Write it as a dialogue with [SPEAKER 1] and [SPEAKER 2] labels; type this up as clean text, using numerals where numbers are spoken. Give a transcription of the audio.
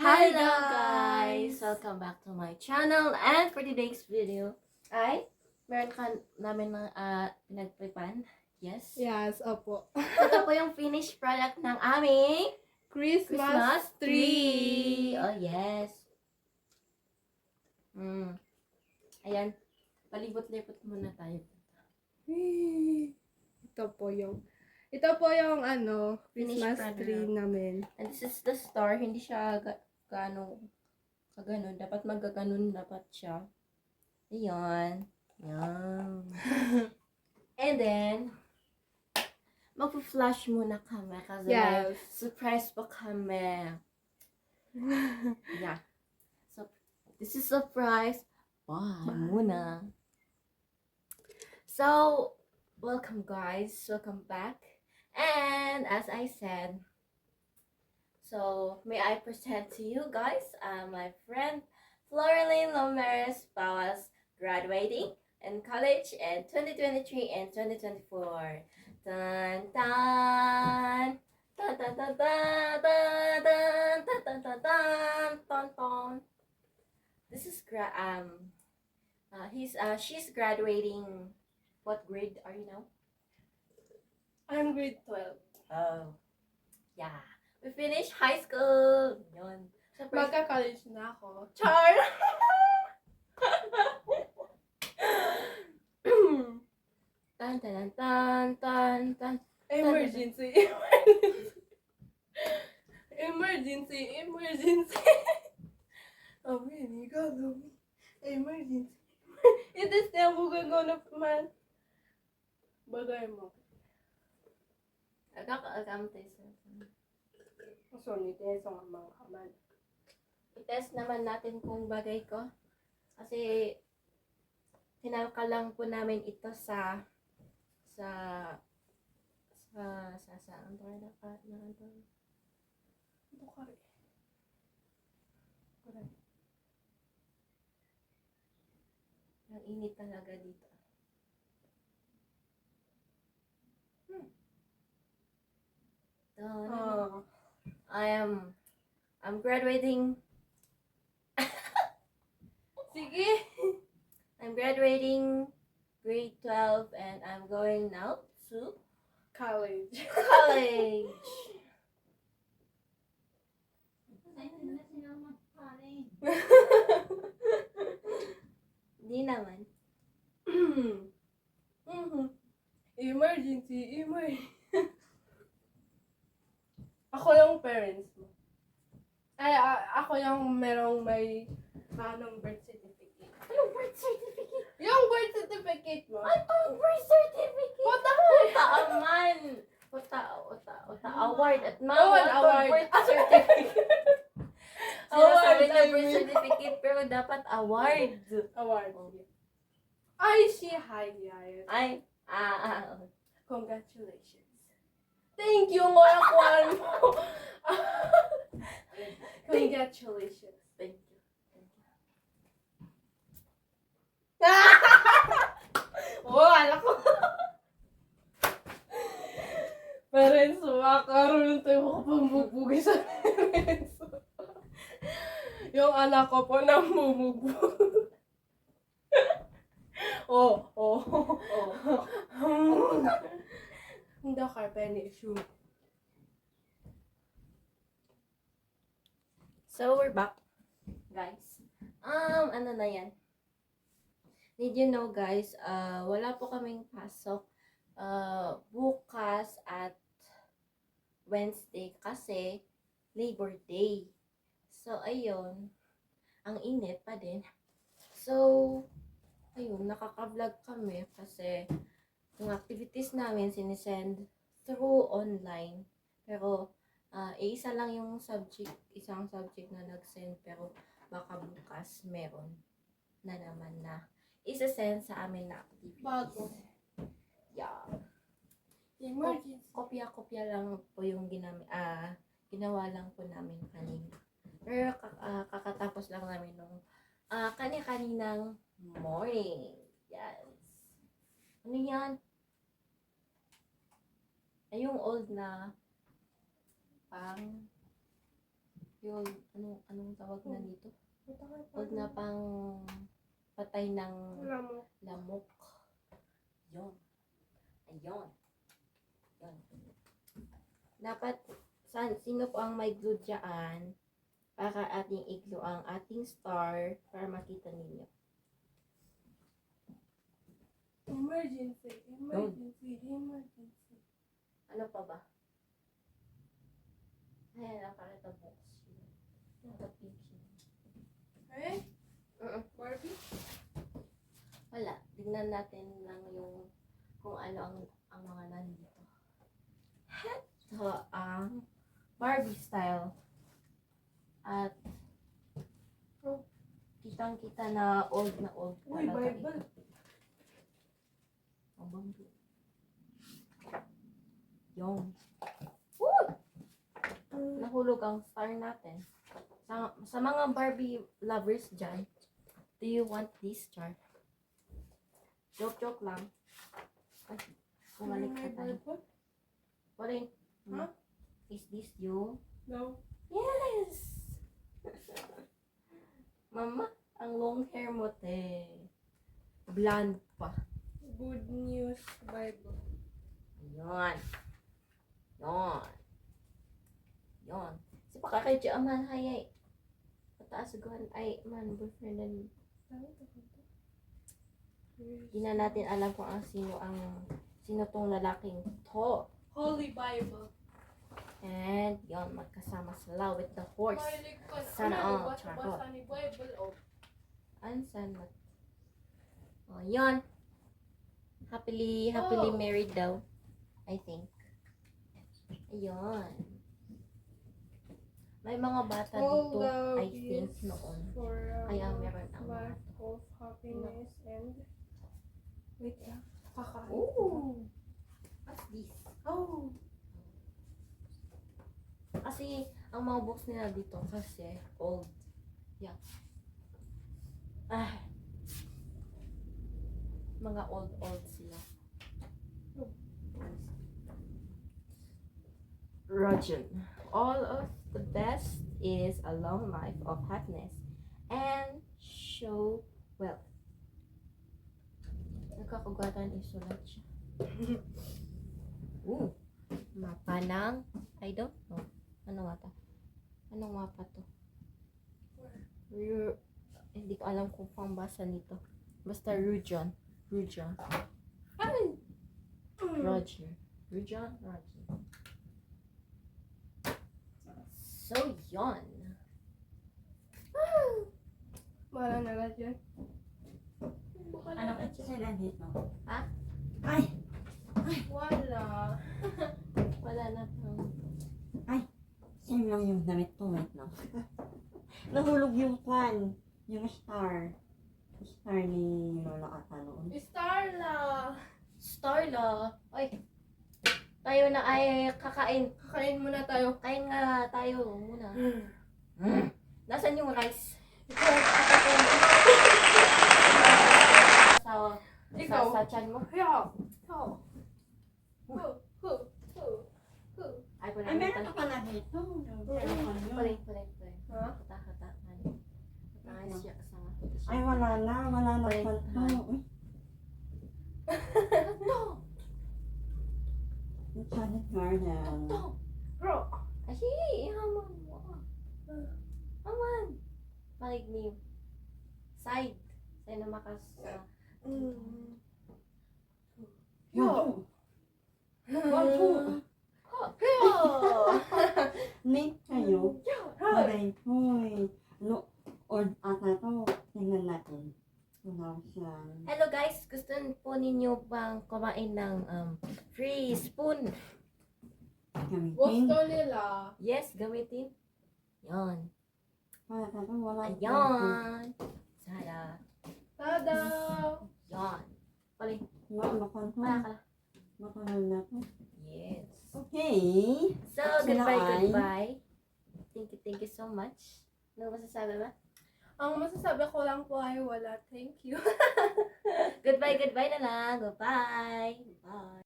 [SPEAKER 1] Hi
[SPEAKER 2] Hello
[SPEAKER 1] guys!
[SPEAKER 2] guys! Welcome back to my channel, and for today's video ay meron ka namin ng pinagpripan. Yes?
[SPEAKER 1] Yes, opo.
[SPEAKER 2] Ito po yung finished product ng aming
[SPEAKER 1] Christmas tree!
[SPEAKER 2] Oh yes! Ayan, palibot-libot muna tayo.
[SPEAKER 1] Ito po yung
[SPEAKER 2] Finished
[SPEAKER 1] Christmas
[SPEAKER 2] product.
[SPEAKER 1] tree namin.
[SPEAKER 2] And this is the star, hindi siya kaganon. Dapat magaganon dapat siya. Ayan. Yan. And then, magpa-flash muna kami kasi may
[SPEAKER 1] Yes.
[SPEAKER 2] surprise pa kami. Yeah. So, this is surprise. Bye muna. So, welcome guys. Welcome back. And as I said, so may I present to you guys my friend Floreline Lomeres Bawas graduating in college in 2023 and 2024. Dun dun dun dun dun dun dun dun dun dun dun dun dun. This is she's graduating. What grade are you now?
[SPEAKER 1] I'm grade 12.
[SPEAKER 2] Oh, yeah. We finished high school. Yun.
[SPEAKER 1] Magka-college na ako. Char!
[SPEAKER 2] Tan tan tan tan tan.
[SPEAKER 1] Emergency. Emergency. Emergency. Oh, really? God, emergency. It is the bugan of man. Bagay mo.
[SPEAKER 2] Agak-agamte sa.
[SPEAKER 1] Sorry, there's mga kaman.
[SPEAKER 2] I-test naman natin kung bagay ko. Kasi tinalka lang po namin ito sa ang tawag na pa na ito.
[SPEAKER 1] Bukari.
[SPEAKER 2] Ang init talaga dito.
[SPEAKER 1] Oh.
[SPEAKER 2] I'm graduating.
[SPEAKER 1] Sige.
[SPEAKER 2] I'm graduating grade 12 and I'm going now to
[SPEAKER 1] College.
[SPEAKER 2] college. Di naman.
[SPEAKER 1] Emergency, Ako yung parents mo. Ay, ako yung merong may birth certificate.
[SPEAKER 2] Anong birth certificate?
[SPEAKER 1] Yung birth certificate mo.
[SPEAKER 2] Anong birth certificate?
[SPEAKER 1] Puta!
[SPEAKER 2] Puta aman. Puta award at
[SPEAKER 1] Award, award.
[SPEAKER 2] birth certificate.
[SPEAKER 1] Award,
[SPEAKER 2] Sinasabi niya
[SPEAKER 1] I
[SPEAKER 2] birth
[SPEAKER 1] mean.
[SPEAKER 2] certificate pero dapat award.
[SPEAKER 1] Award. Ay, si Hayay.
[SPEAKER 2] Ay,
[SPEAKER 1] Congratulations. Thank you, mga kwan mo. Congratulations.
[SPEAKER 2] Thank you.
[SPEAKER 1] Oh, alam ko. Parents, makakaroon tayo kapag bubugi sa parents. Yung anak ko po namumugbog. Oh. Hindi ako penny issue.
[SPEAKER 2] So, we're back, guys. Ano na yan? Did you know, guys, wala po kaming pasok bukas at Wednesday kasi Labor Day. So, ayun, ang init pa din. So, ayun, nakaka-vlog kami kasi yung activities namin sinisend through online. Pero, isa lang yung isang subject na nag-send pero baka bukas meron na naman na isa-send sa amin na activities.
[SPEAKER 1] Bago.
[SPEAKER 2] Yeah.
[SPEAKER 1] Emergency.
[SPEAKER 2] Kopya-kopya lang po yung ginawa lang po namin kanina. Pero kakatapos lang namin nung kanya-kaninang morning. Yes. Ano yan? Ay, yung old na pang old, anong tawag na dito? Old na pang patay ng
[SPEAKER 1] Wala mo.
[SPEAKER 2] lamok. Yon. Ayun. Yon. Dapat, sino po ang may glue dyan para ating i-glue ang ating star para makita ninyo.
[SPEAKER 1] Emergency. Emergency. Emergency.
[SPEAKER 2] Ano pa ba? Ayan, nakarita box. Nakapink yun.
[SPEAKER 1] Eh? Barbie?
[SPEAKER 2] Wala. Tignan natin lang yung kung ano ang mga nandito. Ito ang Barbie style. At kitang-kita na old
[SPEAKER 1] Uy,
[SPEAKER 2] talaga
[SPEAKER 1] Bible.
[SPEAKER 2] ito. Ang banggo. Yung. Nahulog ang star natin. Sa mga Barbie lovers dyan, do you want this char? Joke lang. Ay, bumalik
[SPEAKER 1] May
[SPEAKER 2] na tayo.
[SPEAKER 1] Bible?
[SPEAKER 2] Pauline,
[SPEAKER 1] Huh?
[SPEAKER 2] is this you?
[SPEAKER 1] No.
[SPEAKER 2] Yes! Mama, ang long hair mo, te. Blonde pa.
[SPEAKER 1] Good news Bible.
[SPEAKER 2] Yan. Yan. Yan. Si pakakadya aman hayay. Pataas guhan ay man boyfriend and di na natin alam kung sino tong lalaking to.
[SPEAKER 1] Holy Bible.
[SPEAKER 2] And yon, magkasama sila with the horse.
[SPEAKER 1] Mahilig ka na.
[SPEAKER 2] Sana
[SPEAKER 1] Ano,
[SPEAKER 2] all,
[SPEAKER 1] basa-basa
[SPEAKER 2] charot.
[SPEAKER 1] ni Bible. Oh.
[SPEAKER 2] Ansan mat. Oh, yon. Happily
[SPEAKER 1] Oh.
[SPEAKER 2] married daw. I think. Ayun. May mga bata
[SPEAKER 1] All
[SPEAKER 2] dito,
[SPEAKER 1] love
[SPEAKER 2] I think,
[SPEAKER 1] is
[SPEAKER 2] noon.
[SPEAKER 1] for
[SPEAKER 2] Kaya meron ang mga
[SPEAKER 1] lack of happiness and wait lang. Kakain.
[SPEAKER 2] Ooh! What's this?
[SPEAKER 1] Oh.
[SPEAKER 2] Kasi, ang mga books nila dito kasi old. Yeah. Ah. Mga old sila. Rajan. All of the best is a long life of happiness and show wealth. Nagkakagatan isulat siya. Ooh. Mapa ng, I don't know. Ano nga ta? Anong mapa to? Hindi ko alam kung pambasa nito. Basta Rujan.
[SPEAKER 1] Ay!
[SPEAKER 2] Roger. Rujan. So, yon.
[SPEAKER 1] Wala na lang dyan.
[SPEAKER 3] Ano ka sila dito?
[SPEAKER 2] Ha?
[SPEAKER 3] Ay!
[SPEAKER 1] Wala.
[SPEAKER 2] Wala na pang...
[SPEAKER 3] Same lang yung damit ko, wait lang. Nahulog yung kwan, yung star. Star ni Lola ata noon.
[SPEAKER 1] Starla.
[SPEAKER 2] Starla. Oy. Tayo na ay kakain.
[SPEAKER 1] Kakain muna tayo.
[SPEAKER 2] Kain nga tayo muna. Nasaan yung rice?
[SPEAKER 1] Ikaw.
[SPEAKER 2] Sa tiyan mo?
[SPEAKER 1] Hiyaw. Hiyaw.
[SPEAKER 2] Ay,
[SPEAKER 3] Ay, meron ka pala dito.
[SPEAKER 2] Paling.
[SPEAKER 1] Ha?
[SPEAKER 2] Kata. Nangis siya sa
[SPEAKER 3] Ay, wala na
[SPEAKER 2] Wait,
[SPEAKER 3] kwento.
[SPEAKER 2] ha?
[SPEAKER 3] Uy, yung Planet Garden.
[SPEAKER 1] Bro.
[SPEAKER 2] Ay, hamon mo. Aman. Malig niyo. Side. Sa'yo na makas...
[SPEAKER 3] Yo! Yo! Nate kayo. Maray po eh. No, or ata to. Tingnan natin. Wala siya.
[SPEAKER 2] Hello guys, gusto po ninyo bang kumain ng free spoon?
[SPEAKER 3] Gamitin.
[SPEAKER 1] Gusto nila.
[SPEAKER 2] Yes, gamitin. Yan.
[SPEAKER 3] Wala ka to, wala.
[SPEAKER 2] Ayan. Sana.
[SPEAKER 1] Tada!
[SPEAKER 2] Yan. Paling.
[SPEAKER 3] Makon to.
[SPEAKER 2] Wala ka.
[SPEAKER 3] Makanan na to.
[SPEAKER 2] Yes.
[SPEAKER 3] Okay.
[SPEAKER 2] So,
[SPEAKER 3] Sila ay-
[SPEAKER 2] goodbye. Thank you so much. Ano masasabi ba?
[SPEAKER 1] Ang masasabi ko lang po ay wala. Thank you.
[SPEAKER 2] Goodbye na lang. Goodbye. Bye.